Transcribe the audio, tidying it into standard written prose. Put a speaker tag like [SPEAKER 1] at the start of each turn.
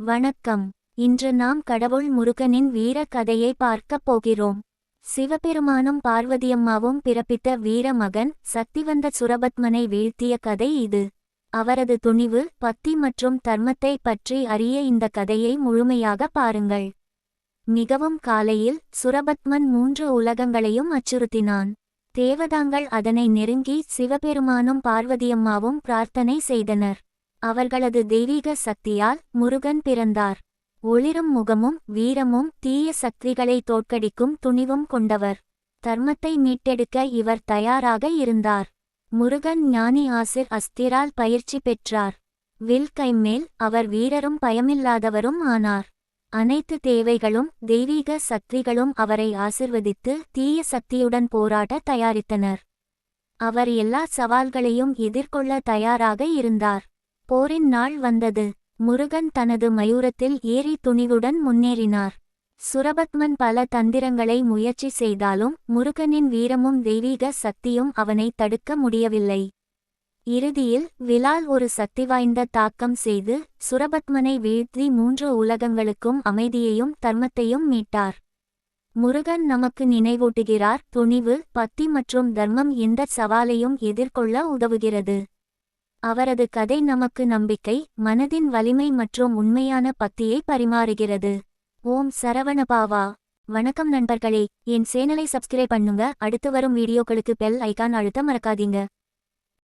[SPEAKER 1] வணக்கம். இன்று நாம் கடவுள் முருகனின் வீர கதையை பார்க்கப் போகிறோம். சிவபெருமானும் பார்வதியம்மாவும் பிறப்பித்த வீர மகன் சக்திவந்த சுரபத்மனை வீழ்த்திய கதை இது. அவரது துணிவு, பக்தி மற்றும் தர்மத்தை பற்றி அறிய இந்த கதையை முழுமையாக பாருங்கள். மிகவும் காலையில் சுரபத்மன் 3 உலகங்களையும் அச்சுறுத்தினான். தேவதாங்கள் அதனை நெருங்கி சிவபெருமானும் பார்வதியம்மாவும் பிரார்த்தனை செய்தனர். அவர்களது தெய்வீக சக்தியால் முருகன் பிறந்தார். ஒளிரும் முகமும் வீரமும் தீய சக்திகளை தோற்கடிக்கும் துணிவும் கொண்டவர். தர்மத்தை மீட்டெடுக்க இவர் தயாராக இருந்தார். முருகன் ஞானி ஆசிர் அஸ்திரால் பயிற்சி பெற்றார். வில் கைமேல் அவர் வீரரும் பயமில்லாதவரும் ஆனார். அனைத்து தேவைகளும் தெய்வீக சக்திகளும் அவரை ஆசிர்வதித்து தீய சக்தியுடன் போராட தயாரித்தனர். அவர் எல்லா சவால்களையும் எதிர்கொள்ள தயாராக இருந்தார். போரின் நாள் வந்தது. முருகன் தனது மயூரத்தில் ஏறி துணிவுடன் முன்னேறினார். சுரபத்மன் பல தந்திரங்களை முயற்சி செய்தாலும் முருகனின் வீரமும் தெய்வீக சக்தியும் அவனை தடுக்க முடியவில்லை. இறுதியில் விலால் ஒரு சக்திவாய்ந்த தாக்கம் செய்து சுரபத்மனை வீழ்த்தி 3 உலகங்களுக்கும் அமைதியையும் தர்மத்தையும் மீட்டார். முருகன் நமக்கு நினைவூட்டுகிறார், துணிவு, பக்தி மற்றும் தர்மம் எந்த சவாலையும் எதிர்கொள்ள உதவுகிறது. அவரது கதை நமக்கு நம்பிக்கை, மனதின் வலிமை மற்றும் உண்மையான பக்தியை பரிமாறுகிறது. ஓம் சரவணபவா. வணக்கம் நண்பர்களே, என் சேனலை சப்ஸ்கிரைப் பண்ணுங்க. அடுத்து வரும் வீடியோக்களுக்கு பெல் ஐகான் அழுத்த மறக்காதீங்க.